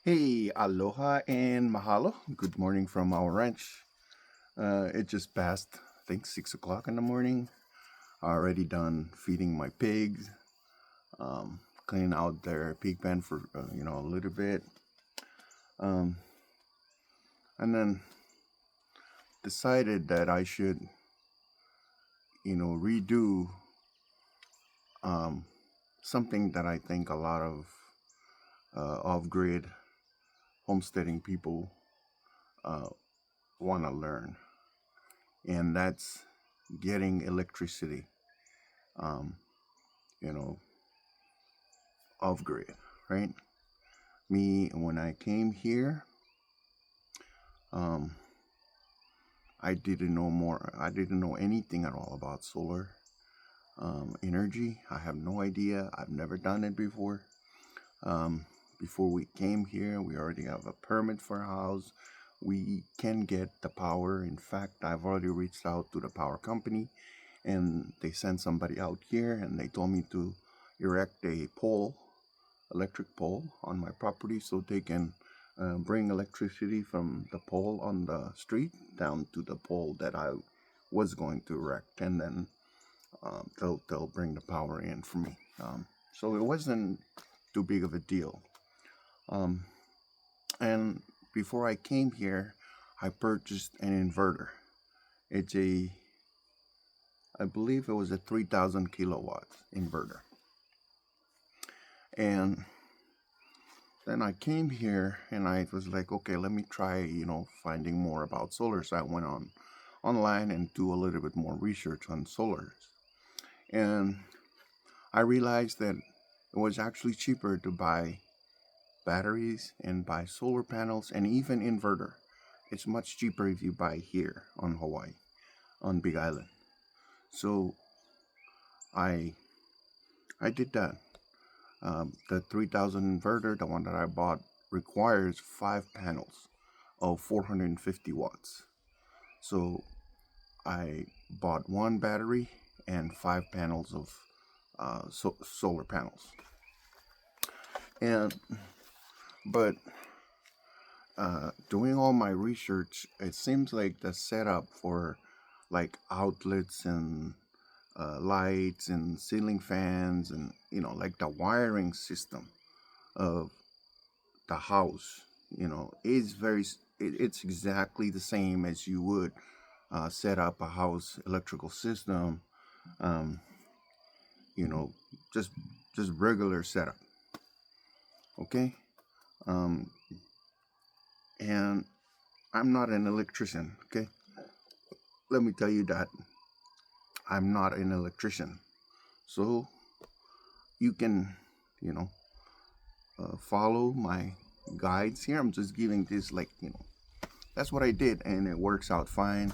Hey, aloha and mahalo. Good morning from our ranch. It just passed, I think, 6 o'clock in the morning. Already done feeding my pigs, cleaning out their pig pen for, a little bit. Um, and then decided that I should, redo something that I think a lot of off-grid homesteading people want to learn. And that's getting electricity, um, you know, off grid, right? Me, when I came here, um, I didn't know anything at all about solar energy. I have no idea. I've never done it before. Um, Before we came here, we already have a permit for a house. We can get the power. In fact, I've already reached out to the power company and they sent somebody out here and they told me to erect a electric pole on my property so they can bring electricity from the pole on the street down to the pole that I was going to erect, and then they'll bring the power in for me. So it wasn't too big of a deal. Um, and before I came here, I purchased an inverter. It's I believe it was a 3,000 kilowatts inverter. And then I came here and I was like, okay, let me try, finding more about solar. So I went online and do a little bit more research on solars. And I realized that it was actually cheaper to buy batteries and buy solar panels and even inverter. It's much cheaper if you buy here on Hawaii, on Big Island. So I did that. The 3000 inverter, the one that I bought, requires 5 panels of 450 watts. So I bought one battery and 5 panels of solar panels. But doing all my research, it seems like the setup for like outlets and lights and ceiling fans and like the wiring system of the house is it's exactly the same as you would set up a house electrical system, um, you know just regular setup. Okay. um, and I'm not an electrician. Okay, let me tell you that I'm not an electrician, so you can you know follow my guides here. I'm just giving this, like, that's what I did, and it works out fine.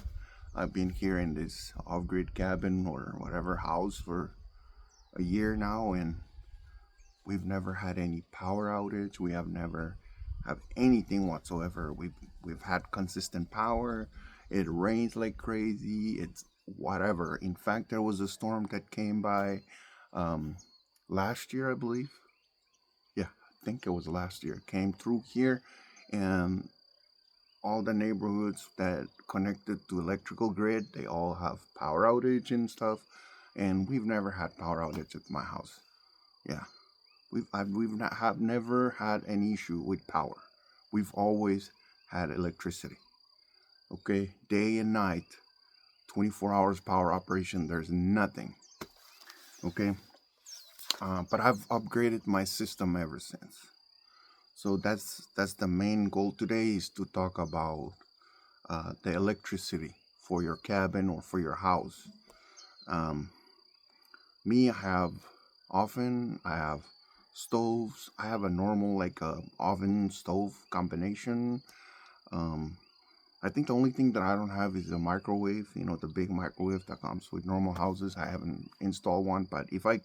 I've been here in this off-grid cabin or whatever house for a year now, and we've never had any power outage. We have never have anything whatsoever. We've had consistent power. It rains like crazy. It's whatever. In fact, there was a storm that came by last year, I believe. Yeah, I think it was last year. It came through here, and all the neighborhoods that connected to electrical grid, they all have power outage and stuff. And we've never had power outage at my house. Yeah, we've never had an issue with power. We've always had electricity. Okay, day and night, 24 hours power operation. There's nothing. Okay, but I've upgraded my system ever since. So that's the main goal today, is to talk about the electricity for your cabin or for your house. Um, Me, I have stoves. I have a normal, like, a oven stove combination. Um, I think the only thing that I don't have is a microwave. The big microwave that comes with normal houses. I haven't installed one, but if I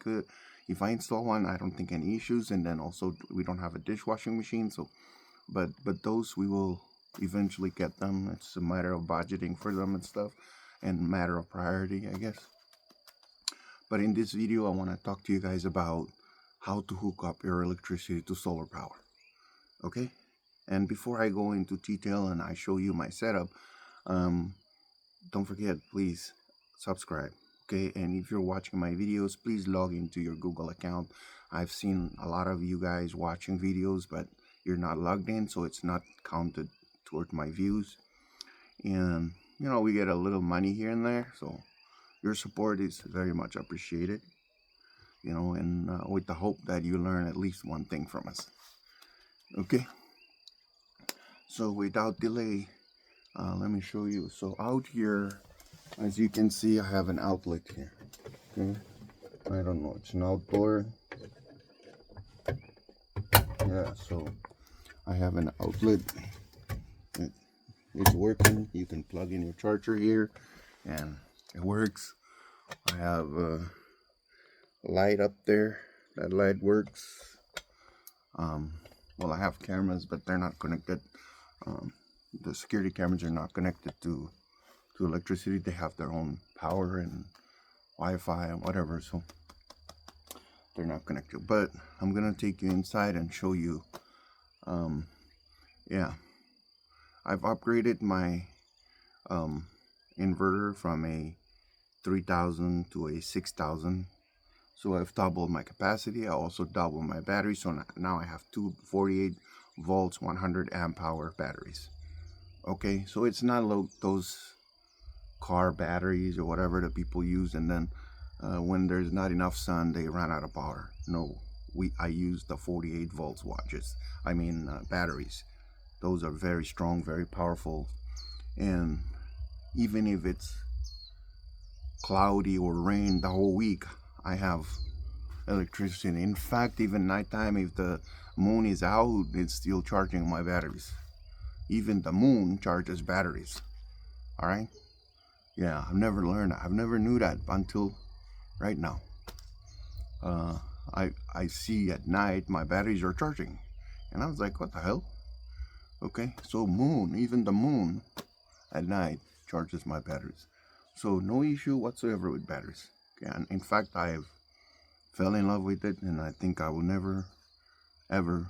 install one, I don't think any issues. And then also we don't have a dishwashing machine, so but those we will eventually get them. It's a matter of budgeting for them and stuff, and matter of priority, I guess. But in this video, I want to talk to you guys about how to hook up your electricity to solar power. Okay? And before I go into detail and I show you my setup, um, don't forget, please subscribe. Okay, and if you're watching my videos, please log into your Google account. I've seen a lot of you guys watching videos, but you're not logged in, so it's not counted toward my views. And we get a little money here and there, so your support is very much appreciated. And with the hope that you learn at least one thing from us. Okay, so without delay, let me show you. So out here, as you can see, I have an outlet here. Okay, I don't know, it's an outdoor. Yeah, so I have an outlet. It's working. You can plug in your charger here, and it works. I have a light up there. That light works. Well, I have cameras, but they're not connected. The security cameras are not connected to electricity. They have their own power and Wi-Fi and whatever, so they're not connected. But I'm gonna take you inside and show you. Yeah, I've upgraded my inverter from a 3000 to a 6000. So I've doubled my capacity. I also doubled my battery. So now I have two 48 volts, 100 amp hour batteries. Okay, so it's not those car batteries or whatever that people use, and then when there's not enough sun, they run out of power. No, I use the 48 volts batteries. Those are very strong, very powerful, and even if it's cloudy or rain the whole week, I have electricity. In fact, even nighttime, if the moon is out, it's still charging my batteries. Even the moon charges batteries. All right. Yeah, I've never learned that. I've never knew that until right now. I see at night my batteries are charging, and I was like, what the hell? Okay, so even the moon at night charges my batteries. So no issue whatsoever with batteries. Okay, and in fact, I've fell in love with it, and I think I will never ever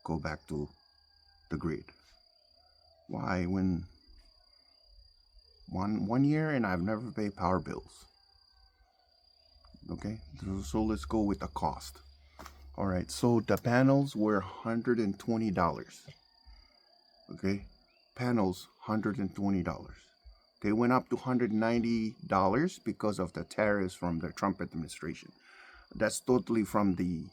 go back to the grid. Why? When one year and I've never paid power bills. Okay, so let's go with the cost. All right, so the panels were $120. Okay, panels $120. They went up to $190 because of the tariffs from the Trump administration. That's totally from the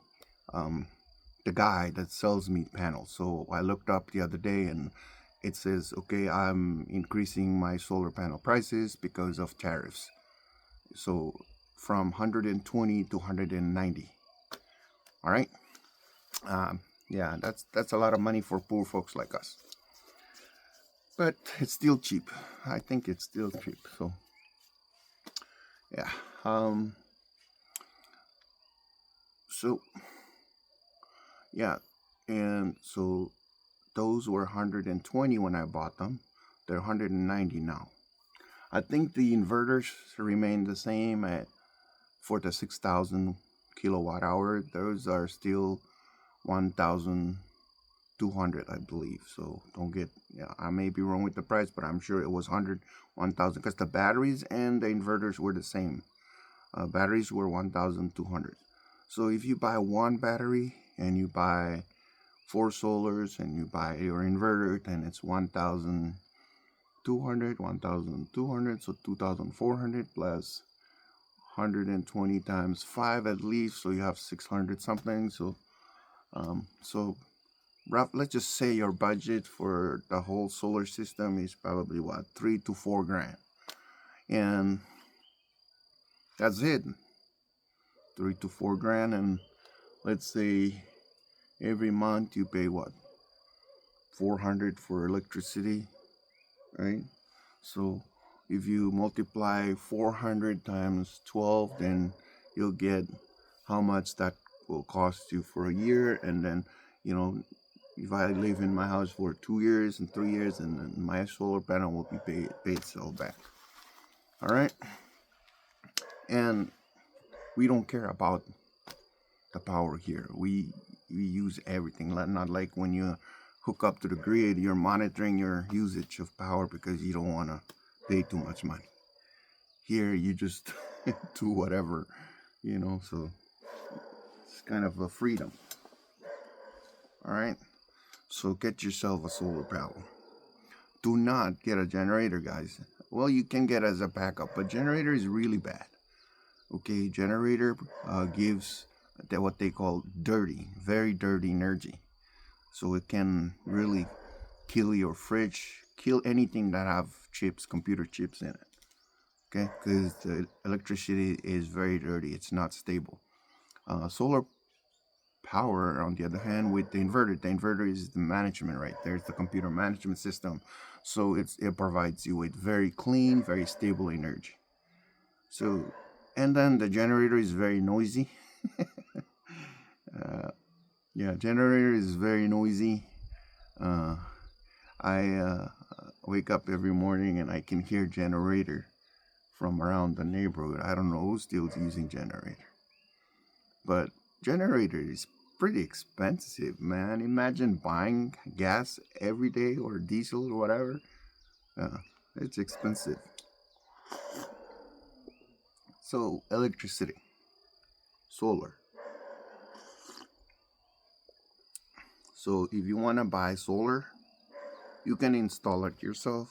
guy that sells me panels. So I looked up the other day, and it says, okay, I'm increasing my solar panel prices because of tariffs. So from 120 to 190. All right. Yeah, that's a lot of money for poor folks like us. But it's still cheap. I think it's still cheap. So yeah. So yeah, and so those were 120 when I bought them. They're 190 now. I think the inverters remain the same for the 6,000 kilowatt hour. Those are still 1,200, I believe. So don't get, I may be wrong with the price, but I'm sure it was 1,000, because the batteries and the inverters were the same. Batteries were 1,200. So if you buy one battery and you buy 4 solars and you buy your inverter, then it's 1,200, so 2,400 plus 120 times 5 at least, so you have 600 something. So let's just say your budget for the whole solar system is probably what, 3 to 4 grand, and that's it. 3 to 4 grand, and let's say every month you pay what, 400 for electricity, right? So if you multiply 400 times 12, then you'll get how much that will cost you for a year. And then, if I live in my house for 2 years and 3 years, and then my solar panel will be paid itself back. All right. And we don't care about the power here. We use everything. Not like when you hook up to the grid, you're monitoring your usage of power because you don't want to pay too much money. Here, you just do whatever, so it's kind of a freedom. All right, so get yourself a solar panel. Do not get a generator, guys. Well, you can get as a backup, but generator is really bad. Okay, generator gives what they call very dirty energy. So it can really kill your fridge, kill anything that have chips, computer chips in it. Okay, because the electricity is very dirty. It's not stable. Solar power, on the other hand, with the inverter is the management right there. It's the computer management system. So it provides you with very clean, very stable energy. So, and then the generator is very noisy. Yeah, generator is very noisy. I wake up every morning and I can hear generator from around the neighborhood. I don't know who's still using generator. But generator is pretty expensive, man. Imagine buying gas every day or diesel or whatever. It's expensive. So electricity, solar. So if you want to buy solar, you can install it yourself.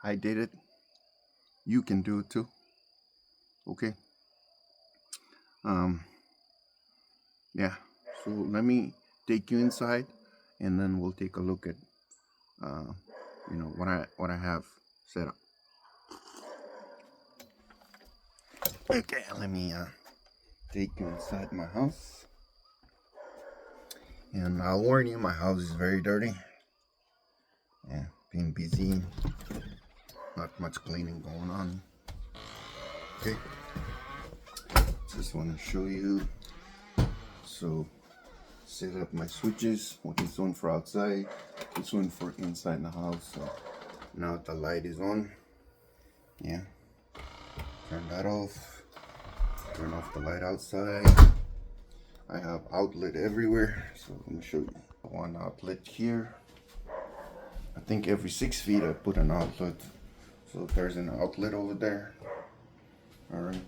I did it. You can do it too. Okay. Yeah. So let me take you inside, and then we'll take a look at, what I have set up. Okay. Let me take you inside my house, and I'll warn you, my house is very dirty. Yeah, being busy, not much cleaning going on. Okay. Just want to show you. So set up my switches. This one for outside, this one for inside the house. So now the light is on. Yeah, turn that off. Turn off the light outside. I have outlet everywhere, so let me show you. One outlet here. I think every 6 feet I put an outlet. So there's an outlet over there. All right.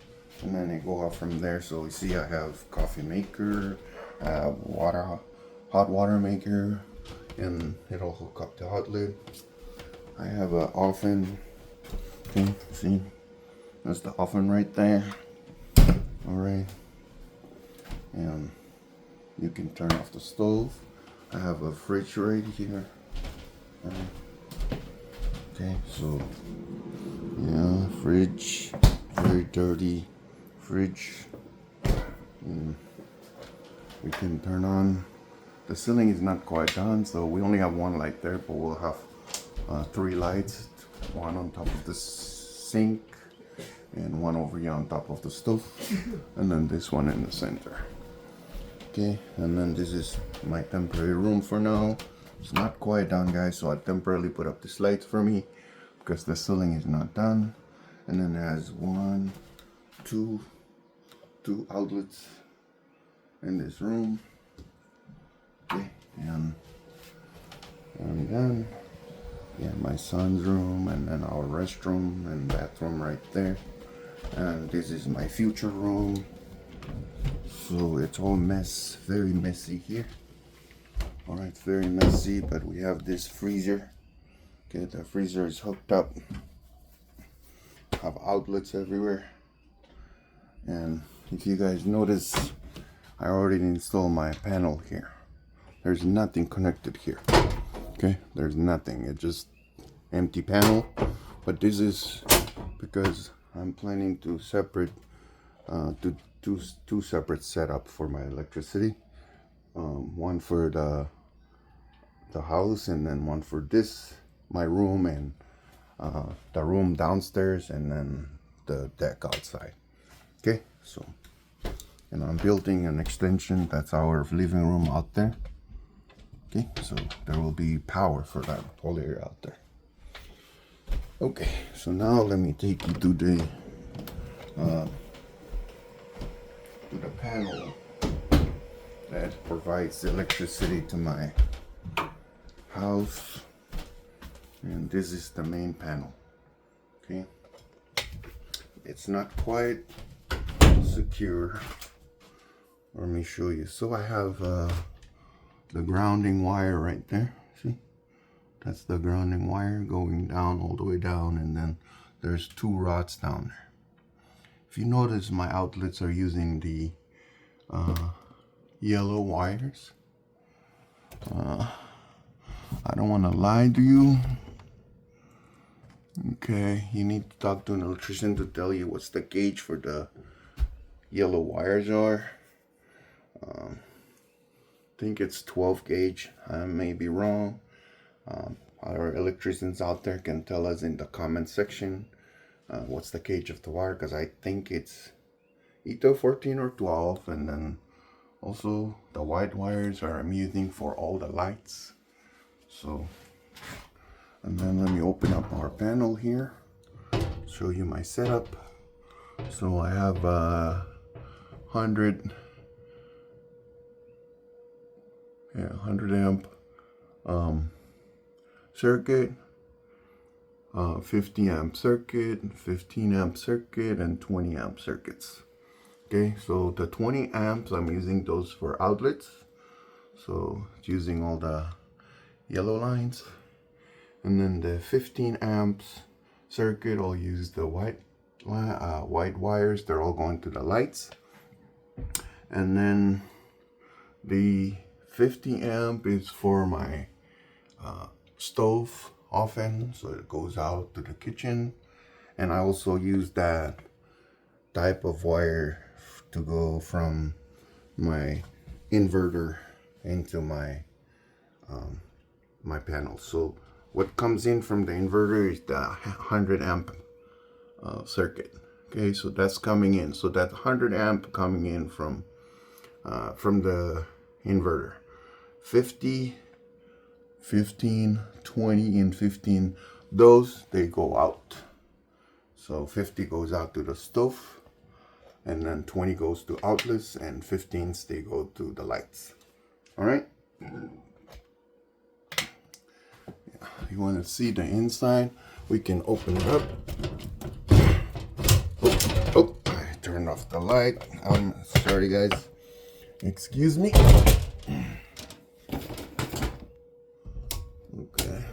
And then I go out from there. So you see I have coffee maker, hot water maker, and it'll hook up the outlet. I have an oven. Okay, see, that's the oven right there. All right, and you can turn off the stove. I have a fridge right here. Okay, so yeah, fridge, very dirty fridge. And we can turn on. The ceiling is not quite done, so we only have one light there, but we'll have 3 lights, one on top of the sink and one over here on top of the stove, and then this one in the center. Okay, and then this is my temporary room for now. It's not quite done, guys, so I temporarily put up this light for me because the ceiling is not done. And then it has two outlets in this room. Okay, and then yeah, my son's room, and then our restroom and bathroom right there. And this is my future room. So it's all very messy here. All right, very messy, but we have this freezer. Okay, the freezer is hooked up. Have outlets everywhere. And if you guys notice, I already installed my panel here. There's nothing connected here. Okay, there's nothing. It's just empty panel. But this is because I'm planning to separate two separate setup for my electricity. One for the house, and then one for my room, and the room downstairs, and then the deck outside. Okay, so, and I'm building an extension. That's our living room out there. Okay, so there will be power for that whole area out there. Okay, so now let me take you to the panel that provides electricity to my house, and this is the main panel. Okay, it's not quite secure. Let me show you. So I have the grounding wire right there. See, that's the grounding wire going down all the way down, and then there's 2 rods down there. If you notice, my outlets are using the yellow wires. I don't want to lie to you. Okay, you need to talk to an electrician to tell you what's the gauge for the yellow wires are. I think it's 12 gauge. I may be wrong. Our electricians out there can tell us in the comment section what's the gauge of the wire, because I think it's either 14 or 12. And then also the white wires are I'm using for all the lights. So, and then let me open up our panel here, show you my setup. So I have 100 amp circuit, 50 amp circuit, 15 amp circuit, and 20 amp circuits. Okay, so the 20 amps, I'm using those for outlets, so it's using all the yellow lines. And then the 15 amps circuit, I'll use the white wires. They're all going to the lights. And then the 50 amp is for my stove oven, so it goes out to the kitchen. And I also use that type of wire to go from my inverter into my my panel. So what comes in from the inverter is the 100 amp circuit. Okay, so that's coming in. So that 100 amp coming in from the inverter. 50, 15, 20, and 15, those they go out. So 50 goes out to the stove, and then 20 goes to outlets, and 15s they go to the lights. All right. You want to see the inside? We can open it up. Oh, I turned off the light. I'm sorry, guys. Excuse me. Okay. Okay.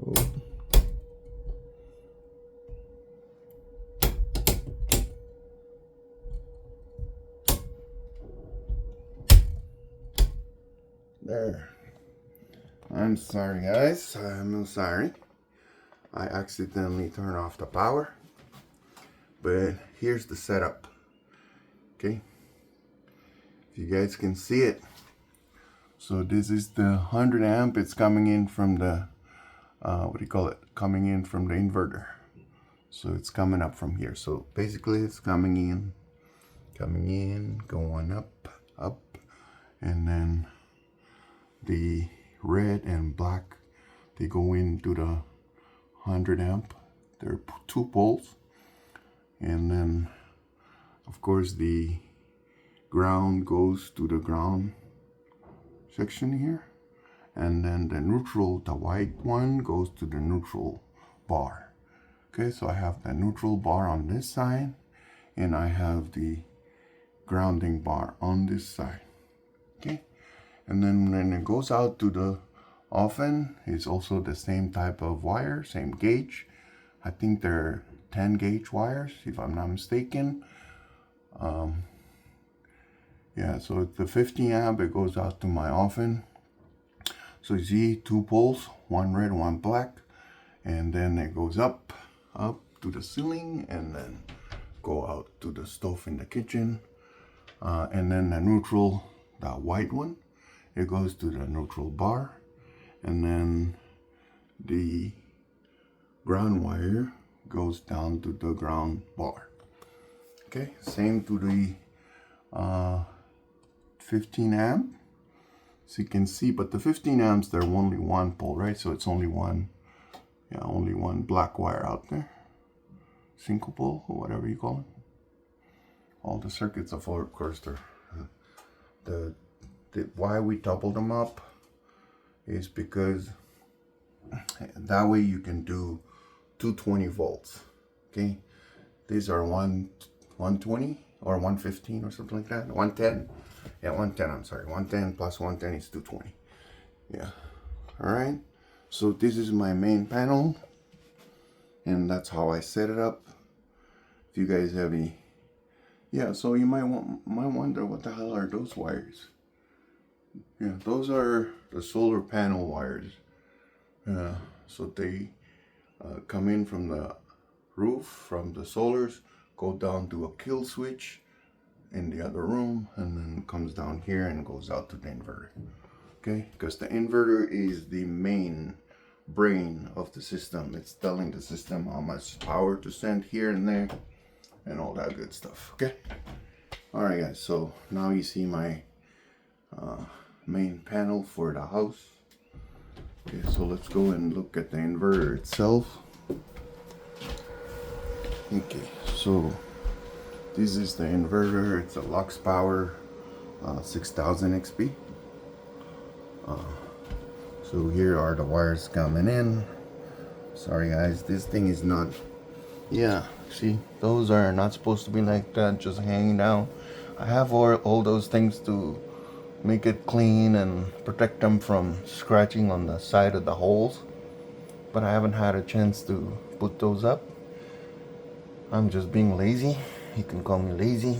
Oh. There. I'm sorry, guys. I'm sorry. I accidentally turned off the power. But here's the setup. Okay. If you guys can see it. So this is the 100 amp. It's coming in from the, what do you call it? Coming in from the inverter. So it's coming up from here. So basically it's coming in, going up, and then the red and black, they go into the 100 amp. There are 2 poles, and then of course the ground goes to the ground section here, and then the neutral, the white one, goes to the neutral bar. Okay, so I have the neutral bar on this side, and I have the grounding bar on this side. Okay, and then when it goes out to the oven, it's also the same type of wire, same gauge. I think they're 10 gauge wires, if I'm not mistaken. Yeah, so it's the 50 amp, it goes out to my oven. So you see 2 poles, one red, one black, and then it goes up to the ceiling, and then go out to the stove in the kitchen. And then the neutral, the white one, it goes to the neutral bar, and then the ground wire goes down to the ground bar. Okay, same to the 15 amp. So you can see, but the 15 amps, they're only 1 pole, right? So it's only one, only one black wire out there. Single pole, or whatever you call it. all the circuits of course the why we doubled them up is because that way you can do 220 volts. Okay, these are 120 or 115 or something like that. 110. Yeah, 110. I'm sorry. 110 plus 110 is 220. Yeah. All right. So this is my main panel, and that's how I set it up. If you guys have any, yeah. So you might wonder what the hell are those wires? Yeah, those are the solar panel wires. So they come in from the roof, from the solars, go down to a kill switch in the other room, and then comes down here and goes out to the inverter. Okay, because the inverter is the main brain of the system. It's telling the system how much power to send here and there and all that good stuff. Okay, all right guys, so now you see my main panel for the house. Okay, so let's go and look at the inverter itself. Okay, so this is the inverter. It's a Lux Power 6000 XP. So here are the wires coming in. Sorry guys, this thing is not, yeah, see, those are not supposed to be like that, just hanging down. I have all those things to make it clean and protect them from scratching on the side of the holes, but I haven't had a chance to put those up. I'm just being lazy. You can call me lazy.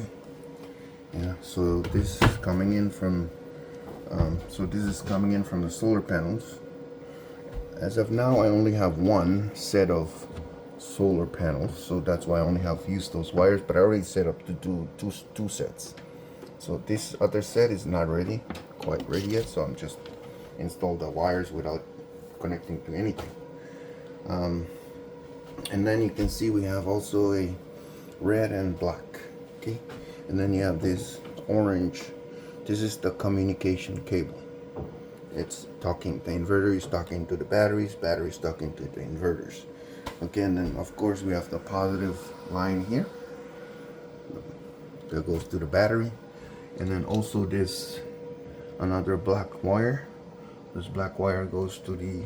Yeah, so this is coming in from the solar panels. As of now, I only have one set of solar panels, so that's why I only have used those wires, but I already set up to do two sets. So this other set is not quite ready yet, so I'm just installed the wires without connecting to anything. And then you can see we have also a red and black. Okay, and then you have this orange. This is the communication cable. It's talking, the inverter is talking to the batteries talking to the inverters. Okay, and then of course we have the positive line here that goes to the battery, and then also this another black wire. This black wire goes to the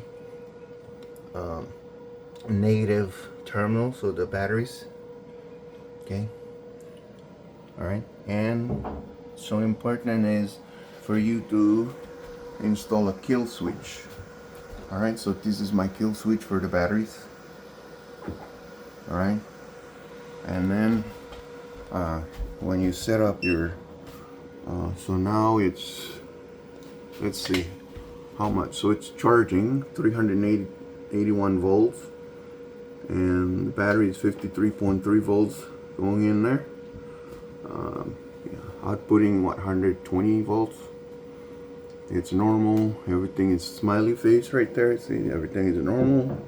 negative terminal, so the batteries. Okay, all right, and so important is for you to install a kill switch. All right, so this is my kill switch for the batteries. All right, and then when you set up your so now it's, let's see how much. So it's charging 381 volts, and the battery is 53.3 volts going in there. Outputting what, 120 volts. It's normal. Everything is smiley face right there. See, everything is normal.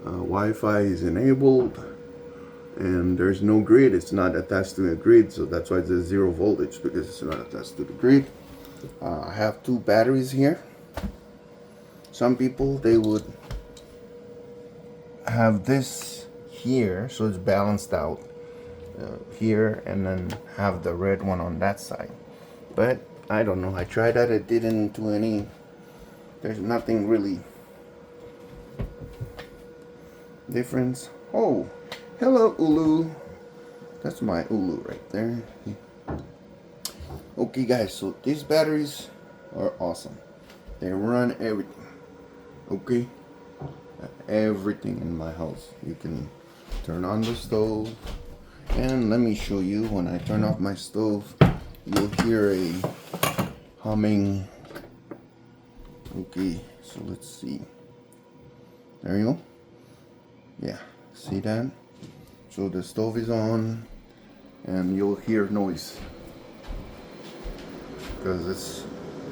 Wi-Fi is enabled, and there's no grid. It's not attached to a grid, so that's why it's a 0 voltage, because it's not attached to the grid. I have two batteries here. Some people, they would have this here so it's balanced out here, and then have the red one on that side. But I don't know, I tried that, it didn't do any, there's nothing really difference. Oh, hello Ulu, that's my Ulu right there. Okay guys, so these batteries are awesome. They run everything. Okay, everything in my house. You can turn on the stove, and let me show you, when I turn off my stove, you'll hear a humming. Okay, so let's see. There you go. Yeah, see that? So the stove is on, and you'll hear noise because it's,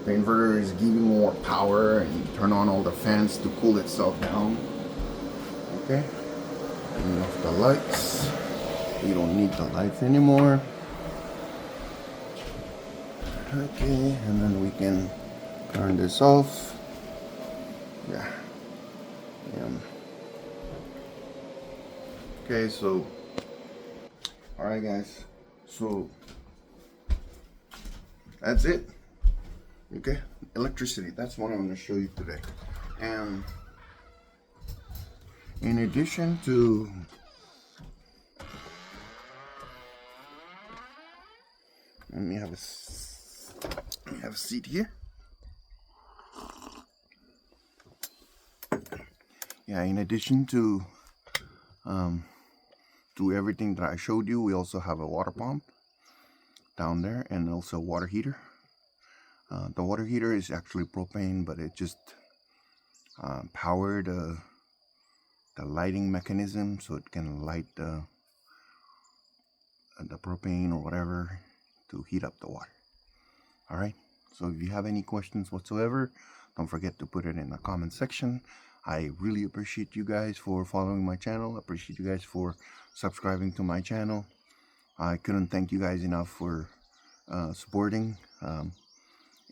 the inverter is giving more power, and you turn on all the fans to cool itself down. Okay, turn off the lights. You don't need the lights anymore. Okay, and then we can turn this off. Yeah. Okay, so alright guys, so That's it. Okay, electricity. That's what I'm going to show you today. And in addition to let me have a seat here. Yeah, in addition to everything that I showed you, we also have a water pump down there and also a water heater. The water heater is actually propane, but it just powered the lighting mechanism so it can light the propane or whatever to heat up the water. All right, so if you have any questions whatsoever, don't forget to put it in the comment section. I really appreciate you guys for following my channel. Appreciate you guys for subscribing to my channel. I couldn't thank you guys enough for supporting.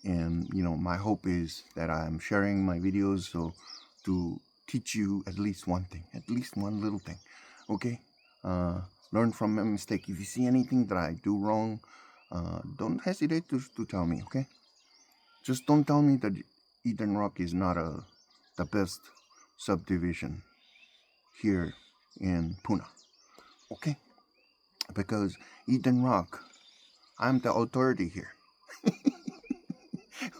And you know, my hope is that I'm sharing my videos so to teach you at least one thing, at least one little thing. Okay, learn from my mistake. If you see anything that I do wrong, don't hesitate to tell me. Okay, just don't tell me that Eden Rock is not the best subdivision here in Puna. Okay, because Eden Rock, I'm the authority here.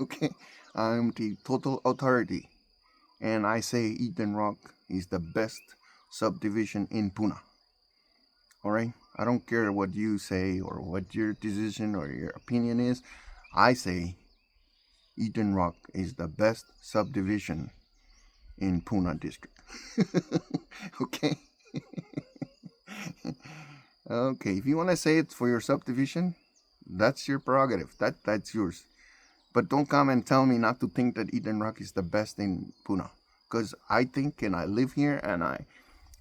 Okay, I'm the total authority, and I say Eden Rock is the best subdivision in Puna. All right, I don't care what you say or what your decision or your opinion is. I say Eden Rock is the best subdivision in Puna district. Okay. Okay, if you want to say it for your subdivision, that's your prerogative. That's yours. But don't come and tell me not to think that Eden Rock is the best in Puna. Because I think and I live here and I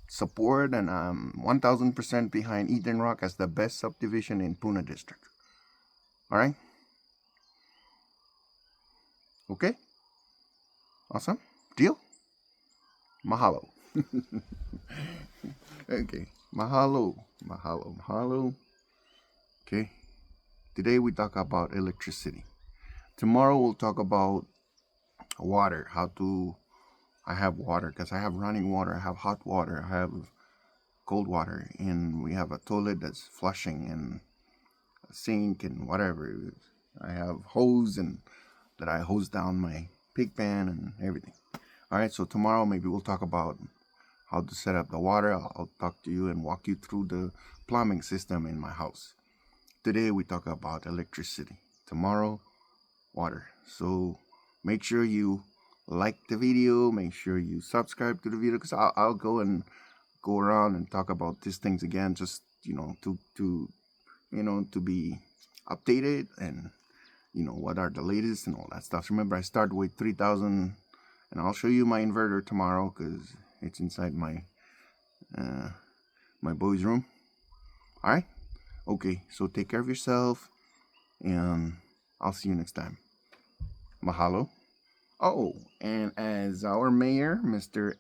support and I'm 1000% behind Eden Rock as the best subdivision in Puna district. Alright? Okay? Awesome? Deal? Mahalo. Okay. Mahalo. Mahalo. Mahalo. Okay. Today we talk about electricity. Tomorrow we'll talk about water. I have water because I have running water, I have hot water, I have cold water, and we have a toilet that's flushing and a sink and whatever. I have hose and that I hose down my pig pan and everything. All right, so tomorrow maybe we'll talk about how to set up the water. I'll talk to you and walk you through the plumbing system in my house. Today we talk about electricity. Tomorrow, water. So make sure you like the video, make sure you subscribe to the video, because I'll go around and talk about these things again, just to be updated and what are the latest and all that stuff. Remember, I start with 3,000, and I'll show you my inverter tomorrow because it's inside my my boy's room. All right, okay, so take care of yourself and I'll see you next time. Mahalo. Oh, and as our mayor, Mr.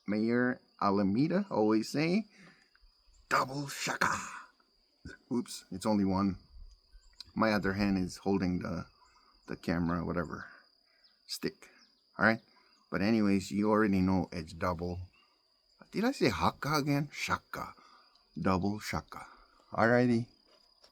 Mayor Alameda, always say, double shaka. Oops, it's only one. My other hand is holding the camera, whatever, stick. All right? But anyways, you already know it's double. Did I say haka again? Shaka. Double shaka. Alrighty.